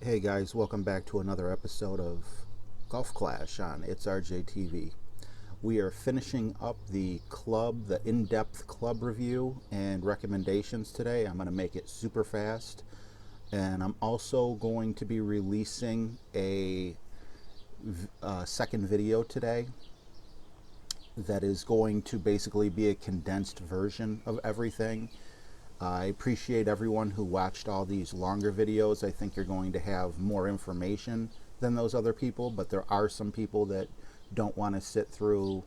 Hey guys, welcome back to another episode of Golf Clash on ItsRJTV. We are finishing up the in-depth club review and recommendations today. I'm going to make it super fast, and I'm also going to be releasing a second video today that is going to basically be a condensed version of everything. I appreciate everyone who watched all these longer videos. I think you're going to have more information than those other people, but there are some people that don't want to sit through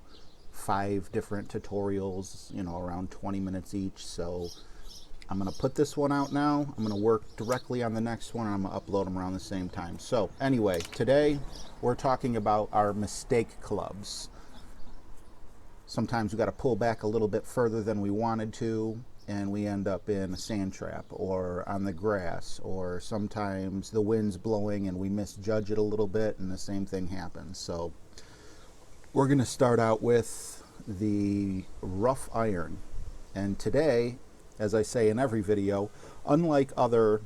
5 different tutorials, around 20 minutes each. So I'm going to put this one out now. I'm going to work directly on the next one, and I'm going to upload them around the same time. So anyway, today we're talking about our mistake clubs. Sometimes we got to pull back a little bit further than we wanted to, and we end up in a sand trap or on the grass, or sometimes the wind's blowing and we misjudge it a little bit and the same thing happens. So we're going to start out with the rough iron. And today, as I say in every video, unlike other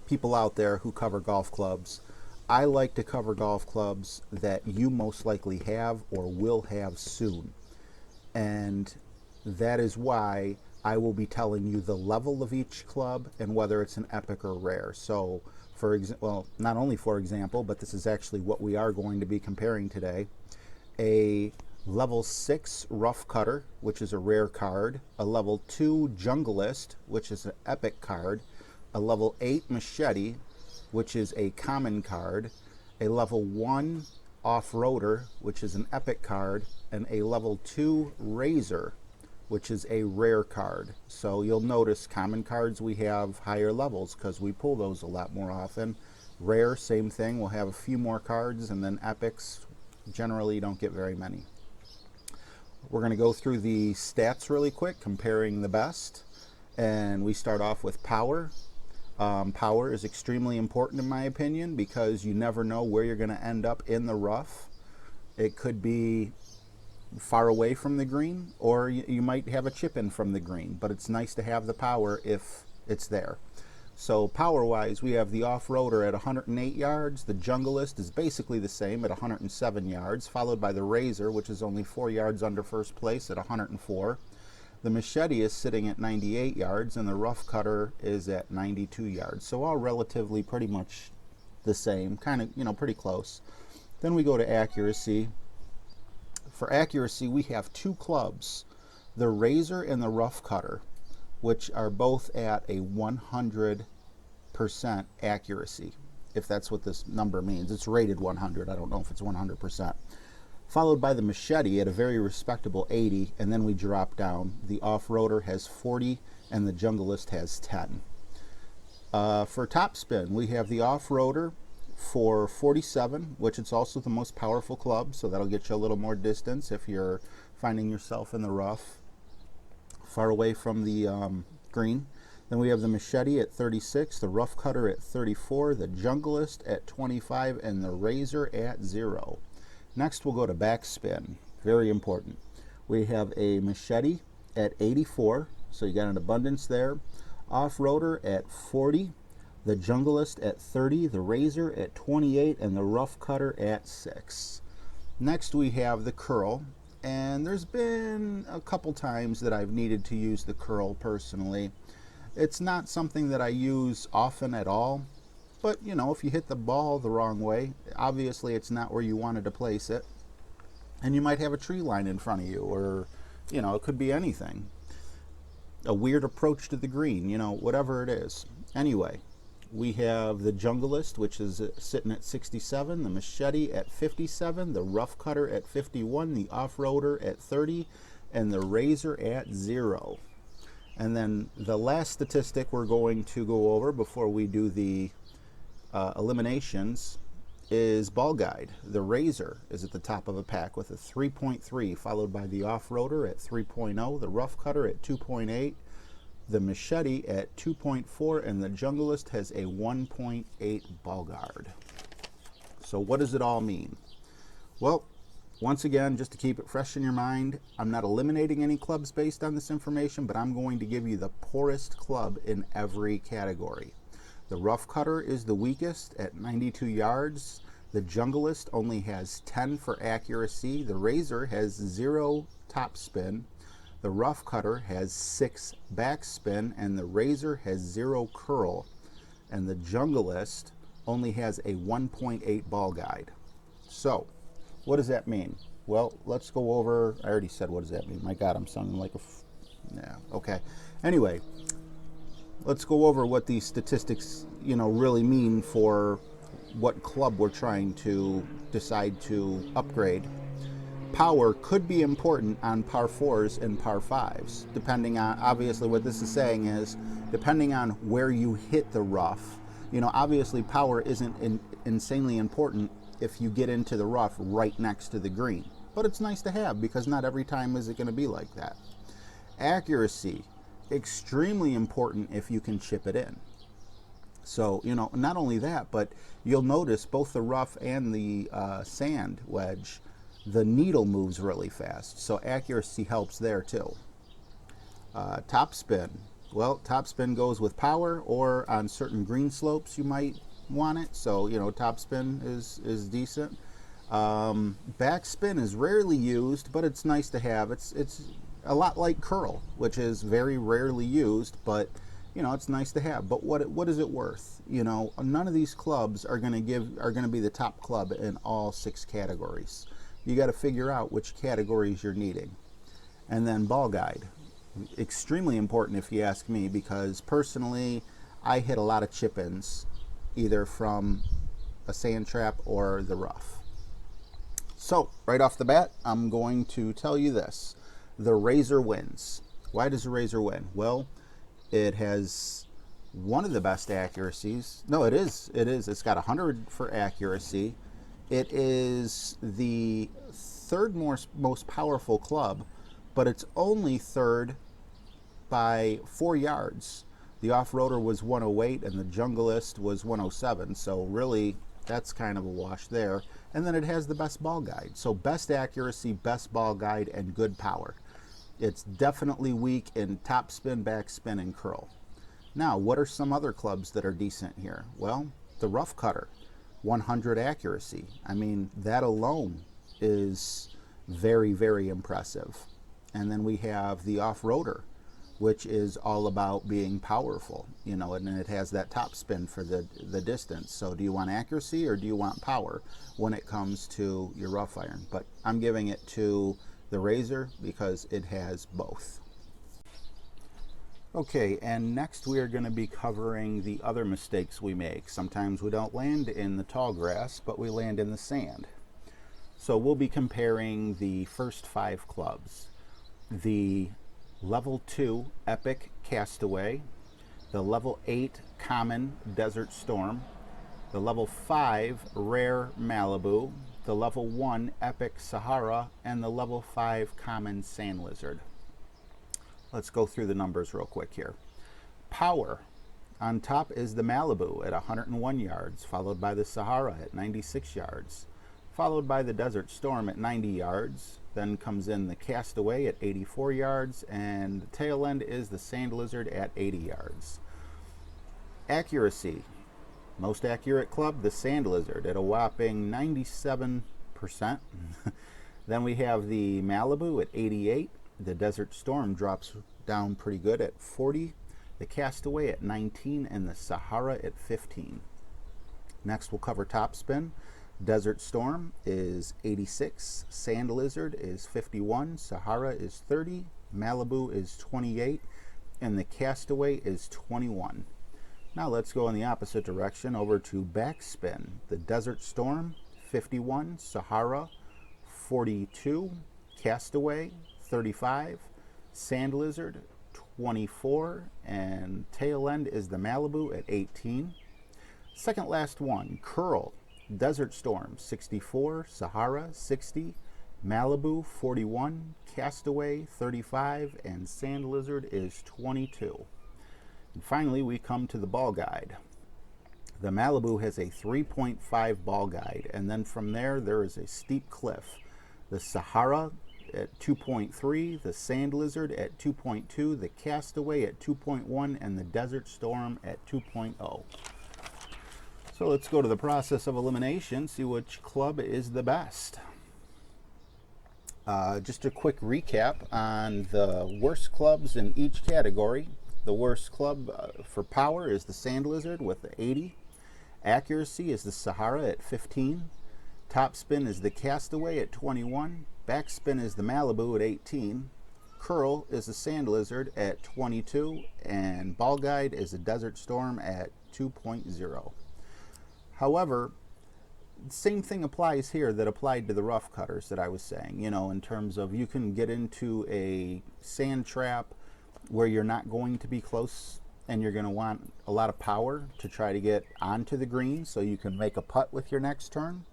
people out there who cover golf clubs, I like to cover golf clubs that you most likely have or will have soon. And that is why I will be telling you the level of each club and whether it's an epic or rare. So, not only for example, but this is actually what we are going to be comparing today. A level 6 rough cutter, which is a rare card. A level 2 junglist, which is an epic card. A level 8 machete, which is a common card. A level 1 off-roader, which is an epic card. And a level 2 razor, which is a rare card. So you'll notice common cards we have higher levels because we pull those a lot more often. Rare, same thing, we'll have a few more cards, and then epics, generally don't get very many. We're going to go through the stats really quick, comparing the best, and we start off with power. Power is extremely important in my opinion because you never know where you're going to end up in the rough. It could be far away from the green, or you might have a chip in from the green, but it's nice to have the power if it's there. So power wise, we have the off-roader at 108 yards. The junglist is basically the same at 107 yards, followed by the razor, which is only 4 yards under first place at 104. The machete is sitting at 98 yards, and the rough cutter is at 92 yards. So all relatively pretty much the same, kind of, pretty close. Then we go to accuracy. For accuracy, we have 2 clubs, the razor and the rough cutter, which are both at a 100% accuracy, if that's what this number means. It's rated 100. I don't know if it's 100%. Followed by the machete at a very respectable 80, and then we drop down. The off-roader has 40, and the junglist has 10. For Topspin, we have the off-roader for 47, which is also the most powerful club, so that'll get you a little more distance if you're finding yourself in the rough, far away from the green. Then we have the machete at 36, the rough cutter at 34, the junglist at 25, and the razor at 0. Next we'll go to backspin, very important. We have a machete at 84, so you got an abundance there. Off-roader at 40, the junglist at 30, the razor at 28, and the rough cutter at 6. Next we have the curl, and there's been a couple times that I've needed to use the curl personally. It's not something that I use often at all, but if you hit the ball the wrong way, obviously it's not where you wanted to place it, and you might have a tree line in front of you, or it could be anything, a weird approach to the green, whatever it is. Anyway, we have the junglist, which is sitting at 67, the machete at 57, the rough cutter at 51, the off-roader at 30, and the razor at 0. And then the last statistic we're going to go over before we do the eliminations is ball guide. The razor is at the top of a pack with a 3.3, followed by the off-roader at 3.0, the rough cutter at 2.8, the machete at 2.4, and the junglist has a 1.8 ball guard. So what does it all mean? Well, once again, just to keep it fresh in your mind, I'm not eliminating any clubs based on this information, but I'm going to give you the poorest club in every category. The rough cutter is the weakest at 92 yards. The junglist only has 10 for accuracy. The razor has 0 topspin. The rough cutter has 6 backspin, and the razor has 0 curl. And the junglist only has a 1.8 ball guide. So, what does that mean? Well, let's go over, I already said what does that mean. My God, I'm sounding like yeah, okay. Anyway, let's go over what these statistics, really mean for what club we're trying to decide to upgrade. Power could be important on par 4s and par 5s, depending on, obviously what this is saying is, depending on where you hit the rough. Obviously power isn't insanely important if you get into the rough right next to the green. But it's nice to have, because not every time is it going to be like that. Accuracy, extremely important if you can chip it in. So, not only that, but you'll notice both the rough and the sand wedge, the needle moves really fast. So accuracy helps there too. Topspin. Well, topspin goes with power, or on certain green slopes you might want it. So, topspin is decent. Backspin is rarely used, but it's nice to have. It's a lot like curl, which is very rarely used, but it's nice to have. But what is it worth? None of these clubs are going to be the top club in all 6 categories. You got to figure out which categories you're needing. And then ball guide, extremely important if you ask me, because personally I hit a lot of chip-ins either from a sand trap or the rough. So right off the bat, I'm going to tell you this: the razor wins. Why does the razor win? Well, it has one of the best accuracies. No, it is. It's got 100 for accuracy. It is the third most powerful club, but it's only third by 4 yards. The off-roader was 108 and the junglist was 107, so really that's kind of a wash there. And then it has the best ball guide. So best accuracy, best ball guide, and good power. It's definitely weak in topspin, backspin, and curl. Now, what are some other clubs that are decent here? Well, the rough cutter, 100 accuracy. I mean, that alone is very, very impressive. And then we have the off-roader, which is all about being powerful, and it has that top spin for the distance. So do you want accuracy or do you want power when it comes to your rough iron? But I'm giving it to the razor because it has both. Okay, and next we are going to be covering the other mistakes we make. Sometimes we don't land in the tall grass, but we land in the sand. So we'll be comparing the first 5 clubs. The Level 2 Epic Castaway, the Level 8 Common Desert Storm, the Level 5 Rare Malibu, the Level 1 Epic Sahara, and the Level 5 Common Sand Lizard. Let's go through the numbers real quick here. Power. On top is the Malibu at 101 yards, followed by the Sahara at 96 yards, followed by the Desert Storm at 90 yards. Then comes in the Castaway at 84 yards, and the tail end is the Sand Lizard at 80 yards. Accuracy. Most accurate club, the Sand Lizard at a whopping 97%. Then we have the Malibu at 88. The Desert Storm drops down pretty good at 40. The Castaway at 19, and the Sahara at 15. Next we'll cover Topspin. Desert Storm is 86, Sand Lizard is 51, Sahara is 30, Malibu is 28, and the Castaway is 21. Now let's go in the opposite direction over to Backspin. The Desert Storm, 51, Sahara, 42, Castaway, 35, Sand Lizard, 24, and tail end is the Malibu at 18. Second last one, Curl. Desert Storm, 64, Sahara, 60, Malibu, 41, Castaway, 35, and Sand Lizard is 22. And finally, we come to the ball guide. The Malibu has a 3.5 ball guide, and then from there is a steep cliff. The Sahara at 2.3, the Sand Lizard at 2.2, the Castaway at 2.1, and the Desert Storm at 2.0. So let's go to the process of elimination, see which club is the best. Just a quick recap on the worst clubs in each category. The worst club for power is the Sand Lizard with the 80. Accuracy is the Sahara at 15. Topspin is the Castaway at 21. Backspin is the Malibu at 18. Curl is the Sand Lizard at 22. And Ball Guide is the Desert Storm at 2.0. However, the same thing applies here that applied to the rough cutters that I was saying, you know, in terms of you can get into a sand trap where you're not going to be close and you're going to want a lot of power to try to get onto the green so you can make a putt with your next turn.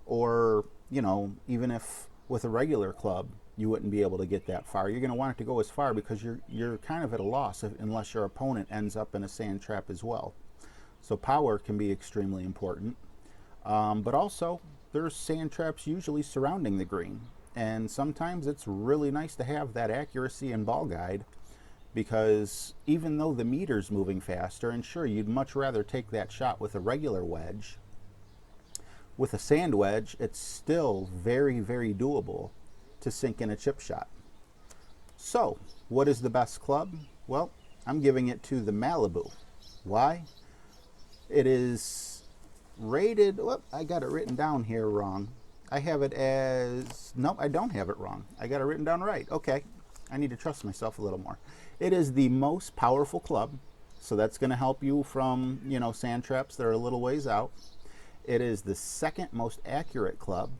Or, you know, even if with a regular club you wouldn't be able to get that far, you're going to want it to go as far because you're kind of at a loss unless your opponent ends up in a sand trap as well. So power can be extremely important. But also, there's sand traps usually surrounding the green. And sometimes it's really nice to have that accuracy and ball guide because even though the meter's moving faster, and sure, you'd much rather take that shot with a regular wedge, with a sand wedge, it's still very, very doable to sink in a chip shot. So, what is the best club? Well, I'm giving it to the Malibu. Why? It is rated, whoop, I got it written down here wrong. I have it as, nope, I don't have it wrong. I got it written down right. Okay, I need to trust myself a little more. It is the most powerful club, so that's going to help you from, you know, sand traps that are a little ways out. It is the second most accurate club,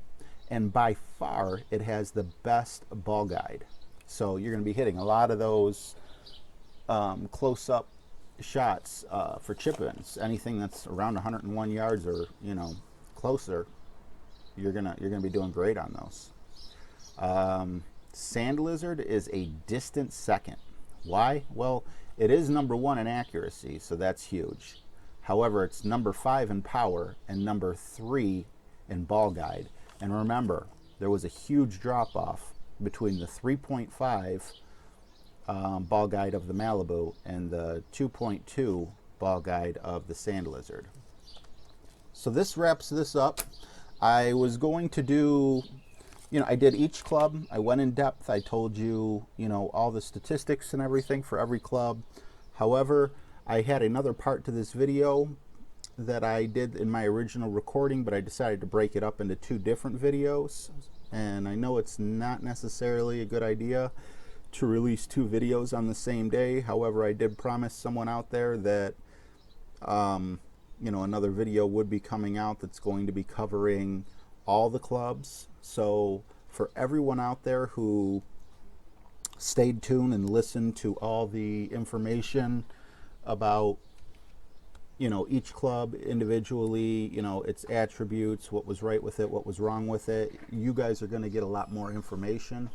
and by far it has the best ball guide. So you're going to be hitting a lot of those close-up shots for chip-ins. Anything that's around 101 yards or, you know, closer, you're gonna be doing great on those. Sand Lizard is a distant second. Why? Well, it is number 1 in accuracy, so that's huge. However, it's number 5 in power and number 3 in ball guide. And remember, there was a huge drop-off between the 3.5 ball guide of the Malibu and the 2.2 ball guide of the Sand Lizard. So this wraps this up. I was going to do, you know, I did each club. I went in depth. I told you, you know, all the statistics and everything for every club. However, I had another part to this video that I did in my original recording, but I decided to break it up into 2 different videos. And I know it's not necessarily a good idea to release 2 videos on the same day. However, I did promise someone out there that you know, another video would be coming out that's going to be covering all the clubs. So for everyone out there who stayed tuned and listened to all the information about, you know, each club individually, you know, its attributes, what was right with it, what was wrong with it, you guys are going to get a lot more information.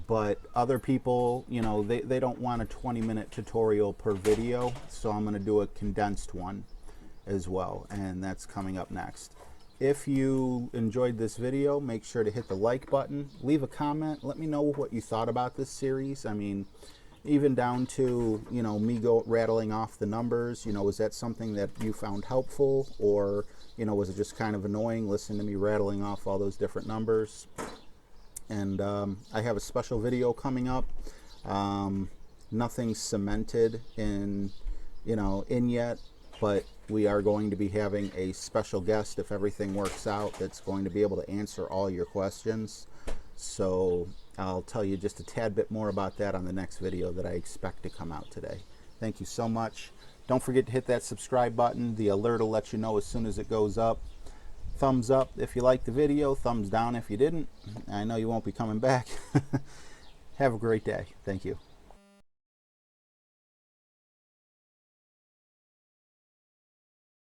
But other people, you know, they don't want a 20-minute tutorial per video, so I'm going to do a condensed one as well, and that's coming up next. If you enjoyed this video, make sure to hit the like button, leave a comment, let me know what you thought about this series. I mean, even down to, you know, me rattling off the numbers, you know, was that something that you found helpful, or, you know, was it just kind of annoying listening to me rattling off all those different numbers? And I have a special video coming up. Nothing cemented in, you know, in yet, but we are going to be having a special guest, if everything works out, that's going to be able to answer all your questions. So I'll tell you just a tad bit more about that on the next video that I expect to come out today. Thank you so much. Don't forget to hit that subscribe button. The alert will let you know as soon as it goes up. Thumbs up if you liked the video, thumbs down if you didn't. I know you won't be coming back. Have a great day. Thank you.